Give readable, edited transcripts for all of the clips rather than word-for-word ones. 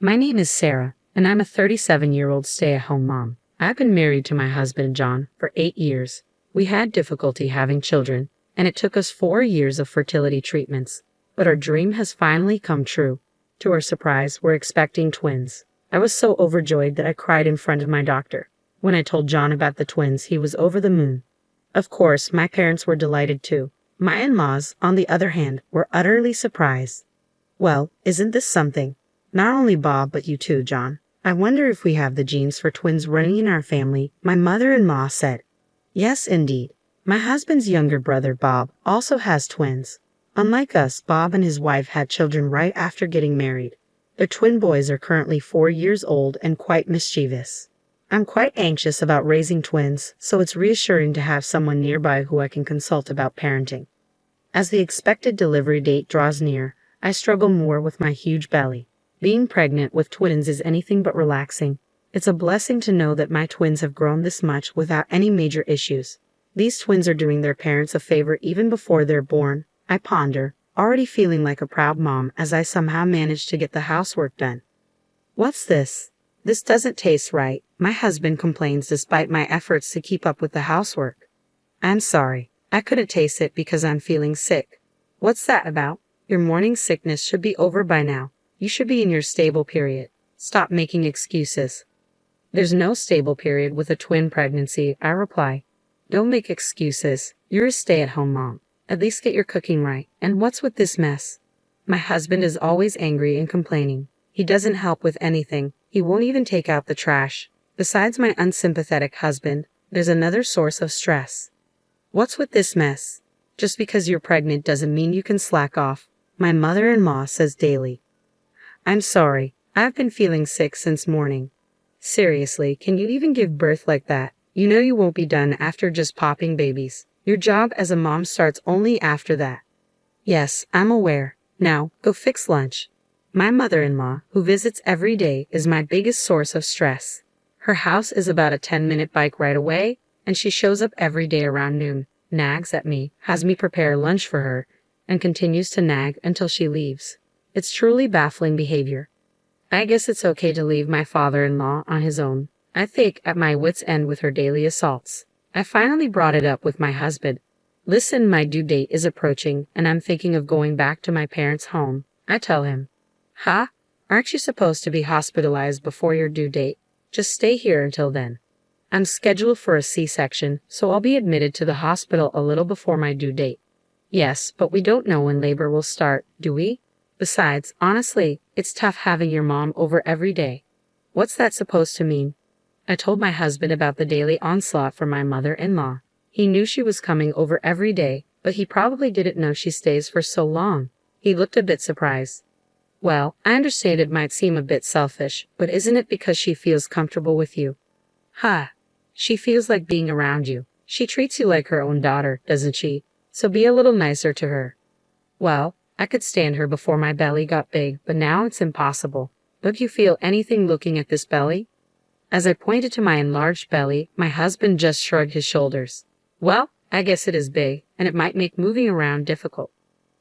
My name is Sarah, and I'm a 37-year-old stay-at-home mom. I've been married to my husband, John, for 8 years. We had difficulty having children, and it took us 4 years of fertility treatments. But our dream has finally come true. To our surprise, we're expecting twins. I was so overjoyed that I cried in front of my doctor. When I told John about the twins, he was over the moon. Of course, my parents were delighted too. My in-laws, on the other hand, were utterly surprised. Well, isn't this something? Not only Bob, but you too, John. I wonder if we have the genes for twins running in our family, my mother-in-law said. Yes, indeed. My husband's younger brother, Bob, also has twins. Unlike us, Bob and his wife had children right after getting married. Their twin boys are currently 4 years old and quite mischievous. I'm quite anxious about raising twins, so it's reassuring to have someone nearby who I can consult about parenting. As the expected delivery date draws near, I struggle more with my huge belly. Being pregnant with twins is anything but relaxing. It's a blessing to know that my twins have grown this much without any major issues. These twins are doing their parents a favor even before they're born, I ponder, already feeling like a proud mom as I somehow manage to get the housework done. What's this? This doesn't taste right, my husband complains despite my efforts to keep up with the housework. I'm sorry, I couldn't taste it because I'm feeling sick. What's that about? Your morning sickness should be over by now. You should be in your stable period. Stop making excuses. There's no stable period with a twin pregnancy, I reply. Don't make excuses. You're a stay-at-home mom. At least get your cooking right. And what's with this mess? My husband is always angry and complaining. He doesn't help with anything. He won't even take out the trash. Besides my unsympathetic husband, there's another source of stress. What's with this mess? Just because you're pregnant doesn't mean you can slack off, my mother-in-law says daily. I'm sorry, I've been feeling sick since morning. Seriously, can you even give birth like that? You know you won't be done after just popping babies. Your job as a mom starts only after that. Yes, I'm aware. Now, go fix lunch. My mother-in-law, who visits every day, is my biggest source of stress. Her house is about a 10-minute bike ride away, and she shows up every day around noon, nags at me, has me prepare lunch for her, and continues to nag until she leaves. It's truly baffling behavior. I guess it's okay to leave my father-in-law on his own. I think at my wit's end with her daily assaults. I finally brought it up with my husband. Listen, my due date is approaching, and I'm thinking of going back to my parents' home. I tell him, huh? Aren't you supposed to be hospitalized before your due date? Just stay here until then. I'm scheduled for a C-section, so I'll be admitted to the hospital a little before my due date. Yes, but we don't know when labor will start, do we? Besides, honestly, it's tough having your mom over every day. What's that supposed to mean? I told my husband about the daily onslaught from my mother-in-law. He knew she was coming over every day, but he probably didn't know she stays for so long. He looked a bit surprised. Well, I understand it might seem a bit selfish, but isn't it because she feels comfortable with you? She feels like being around you. She treats you like her own daughter, doesn't she? So be a little nicer to her. Well, I could stand her before my belly got big, but now it's impossible. Don't you feel anything looking at this belly? As I pointed to my enlarged belly, my husband just shrugged his shoulders. Well, I guess it is big, and it might make moving around difficult.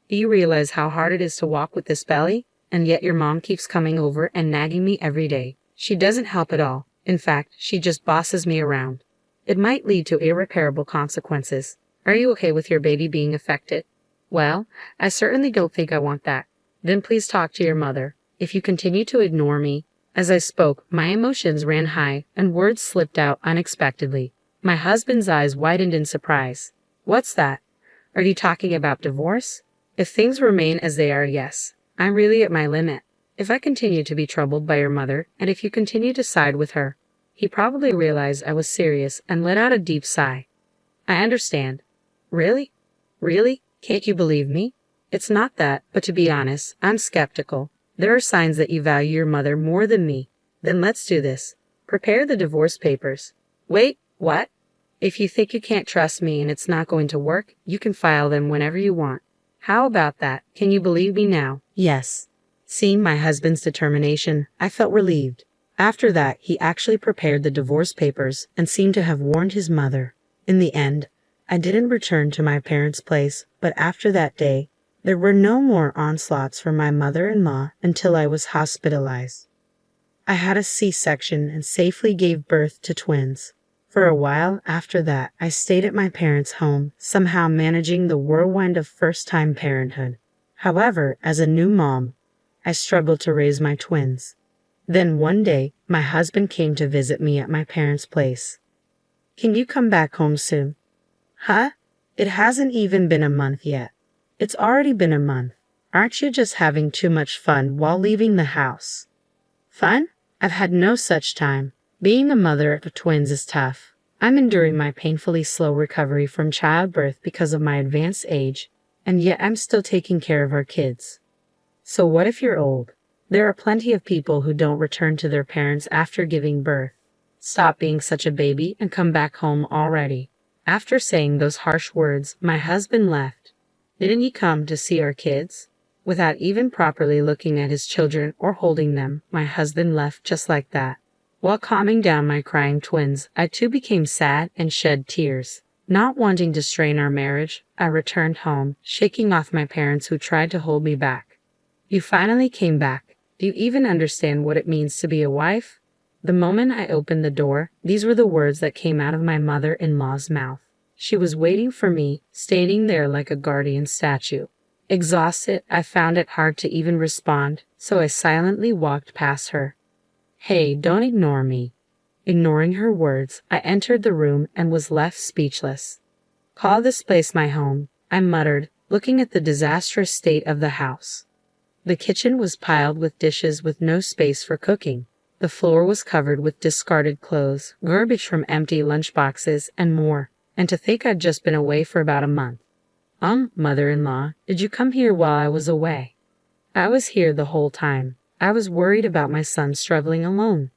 Do you realize how hard it is to walk with this belly? And yet your mom keeps coming over and nagging me every day. She doesn't help at all. In fact, she just bosses me around. It might lead to irreparable consequences. Are you okay with your baby being affected? Well, I certainly don't think I want that. Then please talk to your mother. If you continue to ignore me. As I spoke, my emotions ran high, and words slipped out unexpectedly. My husband's eyes widened in surprise. What's that? Are you talking about divorce? If things remain as they are, yes. I'm really at my limit. If I continue to be troubled by your mother, and if you continue to side with her. He probably realized I was serious and let out a deep sigh. I understand. Really? Really? Can't you believe me? It's not that, but to be honest, I'm skeptical. There are signs that you value your mother more than me. Then let's do this. Prepare the divorce papers. Wait, what? If you think you can't trust me and it's not going to work, you can file them whenever you want. How about that? Can you believe me now? Yes. Seeing my husband's determination, I felt relieved. After that, he actually prepared the divorce papers and seemed to have warned his mother. In the end, I didn't return to my parents' place, but after that day, there were no more onslaughts from my mother-in-law until I was hospitalized. I had a C-section and safely gave birth to twins. For a while after that, I stayed at my parents' home, somehow managing the whirlwind of first-time parenthood. However, as a new mom, I struggled to raise my twins. Then one day, my husband came to visit me at my parents' place. "Can you come back home soon?" "Huh? It hasn't even been a month yet." "It's already been a month. Aren't you just having too much fun while leaving the house?" "Fun? I've had no such time. Being the mother of twins is tough. I'm enduring my painfully slow recovery from childbirth because of my advanced age, and yet I'm still taking care of our kids." "So what if you're old? There are plenty of people who don't return to their parents after giving birth. Stop being such a baby and come back home already." After saying those harsh words, my husband left. Didn't he come to see our kids? Without even properly looking at his children or holding them, my husband left just like that. While calming down my crying twins, I too became sad and shed tears. Not wanting to strain our marriage, I returned home, shaking off my parents who tried to hold me back. "You finally came back. Do you even understand what it means to be a wife?" The moment I opened the door, these were the words that came out of my mother-in-law's mouth. She was waiting for me, standing there like a guardian statue. Exhausted, I found it hard to even respond, so I silently walked past her. "Hey, don't ignore me." Ignoring her words, I entered the room and was left speechless. "Call this place my home," I muttered, looking at the disastrous state of the house. The kitchen was piled with dishes with no space for cooking. The floor was covered with discarded clothes, garbage from empty lunchboxes, and more. And to think I'd just been away for about a month. Mother-in-law, did you come here while I was away?" "I was here the whole time. I was worried about my son struggling alone."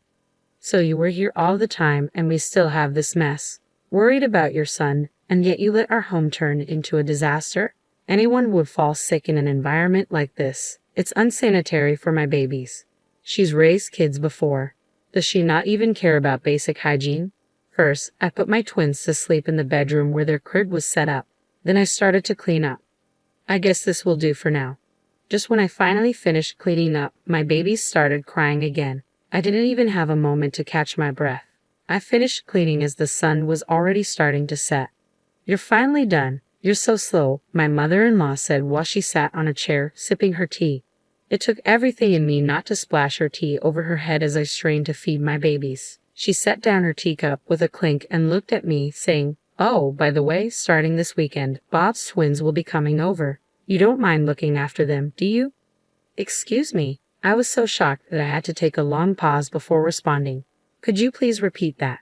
"So you were here all the time and we still have this mess. Worried about your son, and yet you let our home turn into a disaster? Anyone would fall sick in an environment like this. It's unsanitary for my babies." She's raised kids before. Does she not even care about basic hygiene? First, I put my twins to sleep in the bedroom where their crib was set up. Then I started to clean up. I guess this will do for now. Just when I finally finished cleaning up, my babies started crying again. I didn't even have a moment to catch my breath. I finished cleaning as the sun was already starting to set. "You're finally done. You're so slow," my mother-in-law said while she sat on a chair, sipping her tea. It took everything in me not to splash her tea over her head as I strained to feed my babies. She set down her teacup with a clink and looked at me, saying, "Oh, by the way, starting this weekend, Bob's twins will be coming over. You don't mind looking after them, do you?" "Excuse me." I was so shocked that I had to take a long pause before responding. "Could you please repeat that?"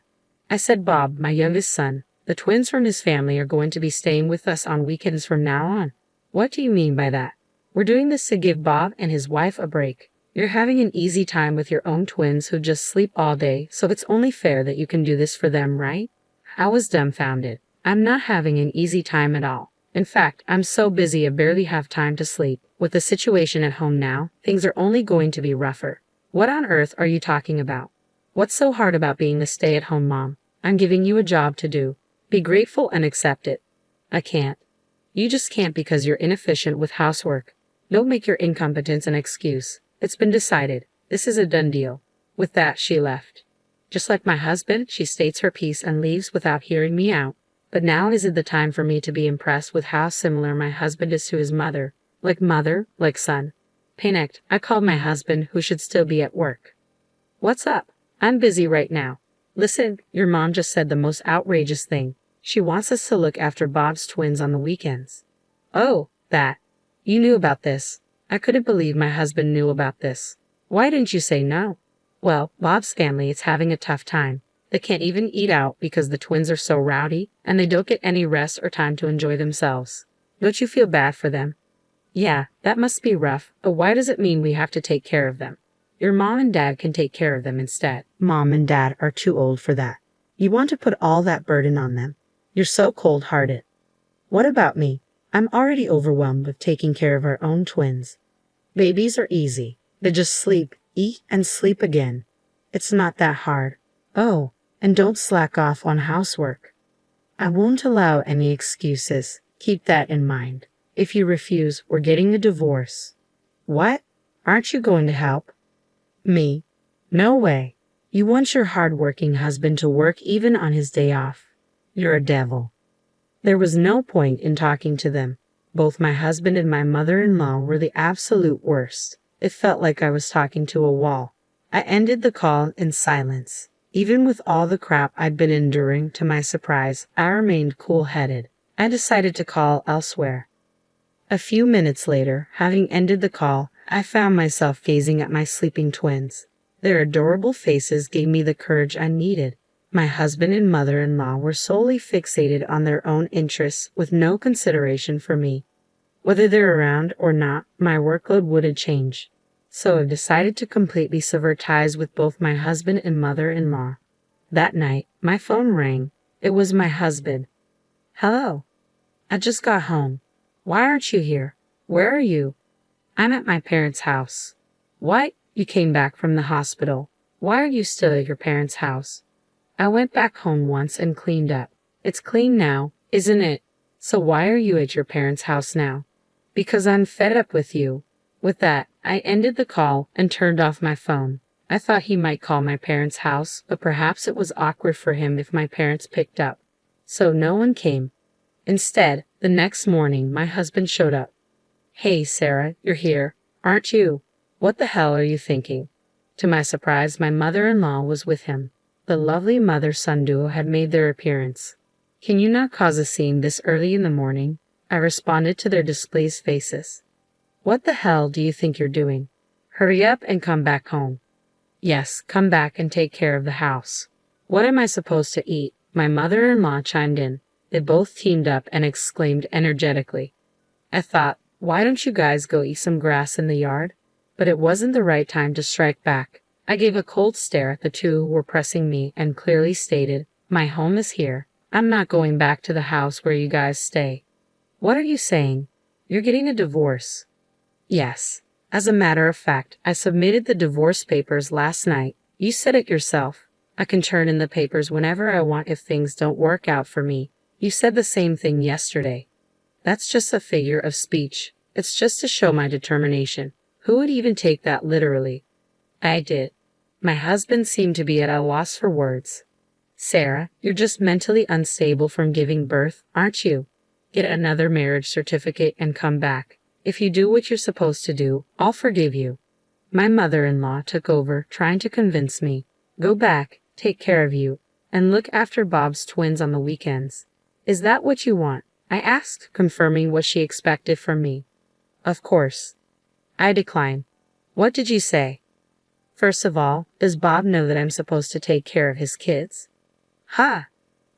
I said Bob, my youngest son. The twins from his family are going to be staying with us on weekends from now on. What do you mean by that? We're doing this to give Bob and his wife a break. You're having an easy time with your own twins who just sleep all day, so it's only fair that you can do this for them, right? I was dumbfounded. I'm not having an easy time at all. In fact, I'm so busy I barely have time to sleep. With the situation at home now, things are only going to be rougher. What on earth are you talking about? What's so hard about being a stay-at-home mom? I'm giving you a job to do. Be grateful and accept it." "I can't." "You just can't because you're inefficient with housework. Don't make your incompetence an excuse. It's been decided. This is a done deal." With that, she left. Just like my husband, she states her piece and leaves without hearing me out. But now isn't the time for me to be impressed with how similar my husband is to his mother. Mother, like son. Panicked, I called my husband, who should still be at work. "What's up? I'm busy right now. Listen, your mom just said the most outrageous thing. She wants us to look after Bob's twins on the weekends." "Oh, that. You knew about this." I couldn't believe my husband knew about this. "Why didn't you say no?" "Well, Bob's family is having a tough time. They can't even eat out because the twins are so rowdy, and they don't get any rest or time to enjoy themselves. Don't you feel bad for them?" "Yeah, that must be rough, but why does it mean we have to take care of them? Your mom and dad can take care of them instead." "Mom and dad are too old for that. You want to put all that burden on them. You're so cold-hearted." "What about me? I'm already overwhelmed with taking care of our own twins. Babies are easy. They just sleep, eat, and sleep again. It's not that hard. Oh, and don't slack off on housework. I won't allow any excuses. Keep that in mind. If you refuse, we're getting a divorce." "What? Aren't you going to help?" "Me? No way. You want your hard-working husband to work even on his day off. You're a devil. There was no point in talking to them. Both my husband and my mother-in-law were the absolute worst. It felt like I was talking to a wall. I ended the call in silence. Even with all the crap I'd been enduring, to my surprise, I remained cool-headed. I decided to call elsewhere. A few minutes later, having ended the call, I found myself gazing at my sleeping twins. Their adorable faces gave me the courage I needed. My husband and mother-in-law were solely fixated on their own interests with no consideration for me. Whether they're around or not, my workload wouldn't change. So I decided to completely sever ties with both my husband and mother-in-law. That night, my phone rang. It was my husband. Hello. I just got home. Why aren't you here? Where are you? I'm at my parents' house. What? You came back from the hospital. Why are you still at your parents' house? I went back home once and cleaned up. It's clean now, isn't it? So why are you at your parents' house now? Because I'm fed up with you. With that, I ended the call and turned off my phone. I thought he might call my parents' house, but perhaps it was awkward for him if my parents picked up. So no one came. Instead, the next morning, my husband showed up. Hey, Sarah, you're here, aren't you? What the hell are you thinking? To my surprise, my mother-in-law was with him. The lovely mother-son duo had made their appearance. Can you not cause a scene this early in the morning? I responded to their displeased faces. What the hell do you think you're doing? Hurry up and come back home. Yes, come back and take care of the house. What am I supposed to eat? My mother-in-law chimed in. They both teamed up and exclaimed energetically. I thought, why don't you guys go eat some grass in the yard? But it wasn't the right time to strike back. I gave a cold stare at the two who were pressing me and clearly stated, my home is here. I'm not going back to the house where you guys stay. What are you saying? You're getting a divorce. Yes. As a matter of fact, I submitted the divorce papers last night. You said it yourself. I can turn in the papers whenever I want if things don't work out for me. You said the same thing yesterday. That's just a figure of speech. It's just to show my determination. Who would even take that literally? I did. My husband seemed to be at a loss for words. Sarah, you're just mentally unstable from giving birth, aren't you? Get another marriage certificate and come back. If you do what you're supposed to do, I'll forgive you. My mother-in-law took over, trying to convince me. Go back, take care of you, and look after Bob's twins on the weekends. Is that what you want? I asked, confirming what she expected from me. Of course. I declined. What did you say? First of all, does Bob know that I'm supposed to take care of his kids? Ha!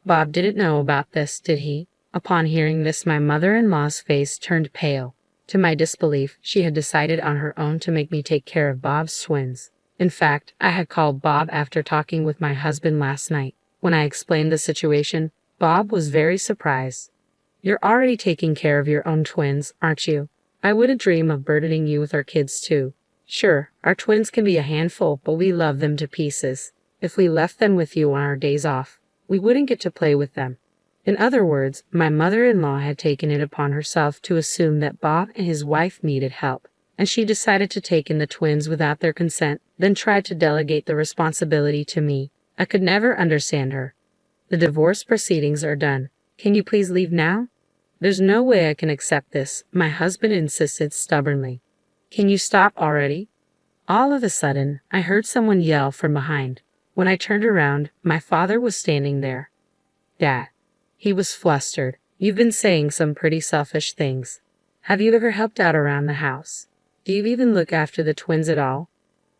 Bob didn't know about this, did he? Upon hearing this, my mother-in-law's face turned pale. To my disbelief, she had decided on her own to make me take care of Bob's twins. In fact, I had called Bob after talking with my husband last night. When I explained the situation, Bob was very surprised. You're already taking care of your own twins, aren't you? I wouldn't dream of burdening you with our kids too. Sure, our twins can be a handful, but we love them to pieces. If we left them with you on our days off, we wouldn't get to play with them. In other words, my mother-in-law had taken it upon herself to assume that Bob and his wife needed help, and she decided to take in the twins without their consent, then tried to delegate the responsibility to me. I could never understand her. The divorce proceedings are done. Can you please leave now? There's no way I can accept this, my husband insisted stubbornly. Can you stop already? All of a sudden, I heard someone yell from behind. When I turned around, my father was standing there. Dad. He was flustered. You've been saying some pretty selfish things. Have you ever helped out around the house? Do you even look after the twins at all?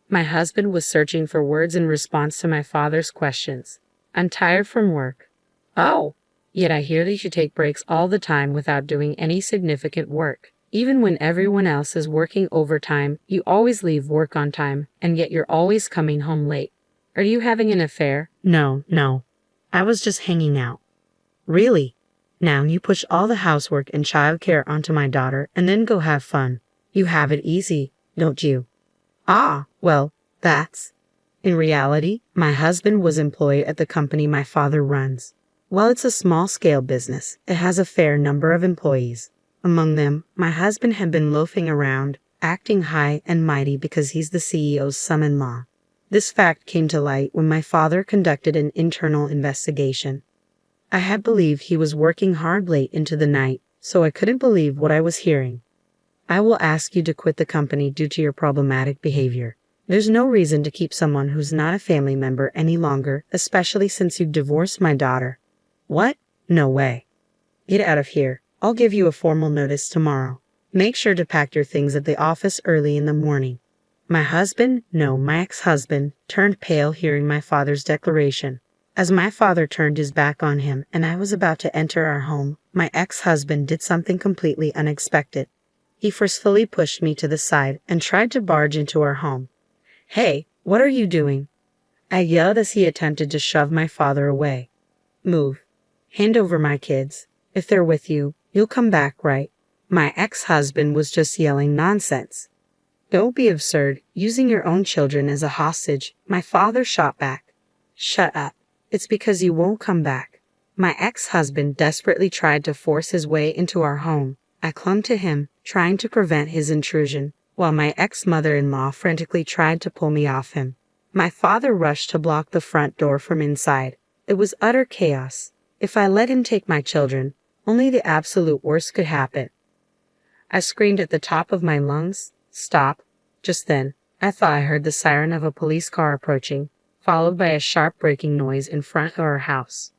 My husband was searching for words in response to my father's questions. I'm tired from work. Oh, yet I hear that you take breaks all the time without doing any significant work. Even when everyone else is working overtime, you always leave work on time, and yet you're always coming home late. Are you having an affair? No. I was just hanging out. Really? Now you push all the housework and childcare onto my daughter and then go have fun. You have it easy, don't you? Ah, well, that's... In reality, my husband was employed at the company my father runs. While it's a small-scale business, it has a fair number of employees. Among them, my husband had been loafing around, acting high and mighty because he's the CEO's son-in-law. This fact came to light when my father conducted an internal investigation. I had believed he was working hard late into the night, so I couldn't believe what I was hearing. I will ask you to quit the company due to your problematic behavior. There's no reason to keep someone who's not a family member any longer, especially since you divorced my daughter. What? No way. Get out of here. I'll give you a formal notice tomorrow. Make sure to pack your things at the office early in the morning. My ex-husband, turned pale hearing my father's declaration. As my father turned his back on him and I was about to enter our home, my ex-husband did something completely unexpected. He forcefully pushed me to the side and tried to barge into our home. "Hey, what are you doing?" I yelled as he attempted to shove my father away. "Move. Hand over my kids. If they're with you, you'll come back, right?" My ex-husband was just yelling nonsense. "Don't be absurd, using your own children as a hostage," my father shot back. "Shut up. It's because you won't come back." My ex-husband desperately tried to force his way into our home. I clung to him, trying to prevent his intrusion, while my ex-mother-in-law frantically tried to pull me off him. My father rushed to block the front door from inside. It was utter chaos. If I let him take my children, only the absolute worst could happen. I screamed at the top of my lungs, "Stop." Just then, I thought I heard the siren of a police car approaching, followed by a sharp braking noise in front of our house.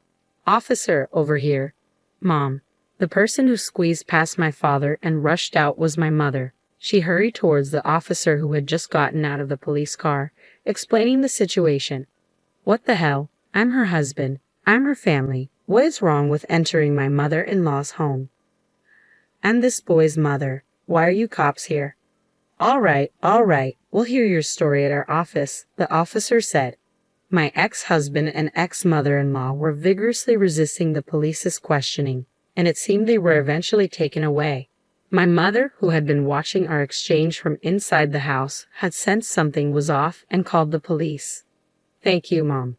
"Officer, over here." "Mom." The person who squeezed past my father and rushed out was my mother. She hurried towards the officer who had just gotten out of the police car, explaining the situation. "What the hell? I'm her husband. I'm her family. What is wrong with entering my mother-in-law's home? I'm this boy's mother. Why are you cops here?" All right, we'll hear your story at our office," the officer said. My ex-husband and ex-mother-in-law were vigorously resisting the police's questioning, and it seemed they were eventually taken away. My mother, who had been watching our exchange from inside the house, had sensed something was off and called the police. "Thank you, Mom."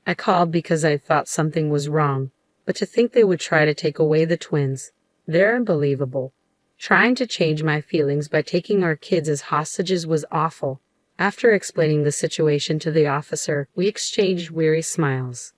I called because I thought something was wrong, but to think they would try to take away the twins. They're unbelievable. Trying to change my feelings by taking our kids as hostages was awful. After explaining the situation to the officer, we exchanged weary smiles.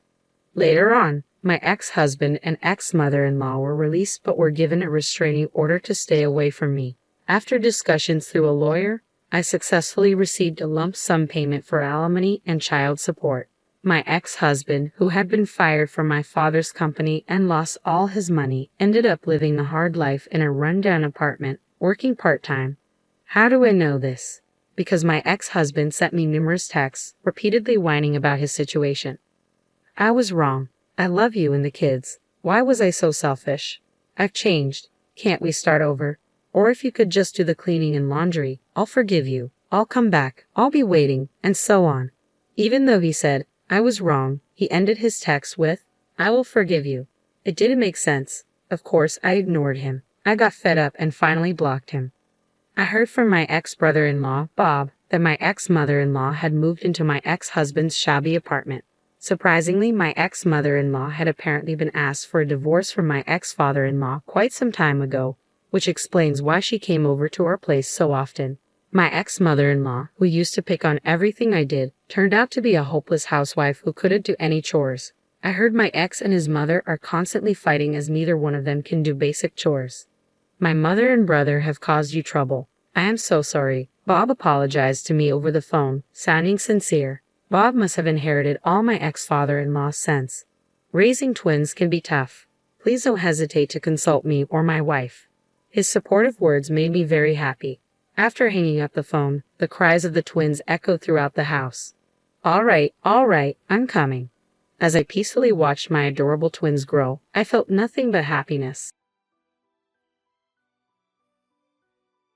Later on, my ex-husband and ex-mother-in-law were released but were given a restraining order to stay away from me. After discussions through a lawyer, I successfully received a lump sum payment for alimony and child support. My ex-husband, who had been fired from my father's company and lost all his money, ended up living the hard life in a rundown apartment, working part-time. How do I know this? Because my ex-husband sent me numerous texts, repeatedly whining about his situation. I was wrong. I love you and the kids. Why was I so selfish? I've changed. Can't we start over? Or if you could just do the cleaning and laundry, I'll forgive you. I'll come back. I'll be waiting, and so on. Even though he said, I was wrong, he ended his text with, I will forgive you. It didn't make sense. Of course, I ignored him. I got fed up and finally blocked him. I heard from my ex-brother-in-law, Bob, that my ex-mother-in-law had moved into my ex-husband's shabby apartment. Surprisingly, my ex-mother-in-law had apparently been asked for a divorce from my ex-father-in-law quite some time ago, which explains why she came over to our place so often. My ex-mother-in-law, who used to pick on everything I did, turned out to be a hopeless housewife who couldn't do any chores. I heard my ex and his mother are constantly fighting as neither one of them can do basic chores. My mother and brother have caused you trouble. I am so sorry. Bob apologized to me over the phone, sounding sincere. Bob must have inherited all my ex-father-in-law's sense. Raising twins can be tough. Please don't hesitate to consult me or my wife. His supportive words made me very happy. After hanging up the phone, the cries of the twins echoed throughout the house. All right, I'm coming. As I peacefully watched my adorable twins grow, I felt nothing but happiness.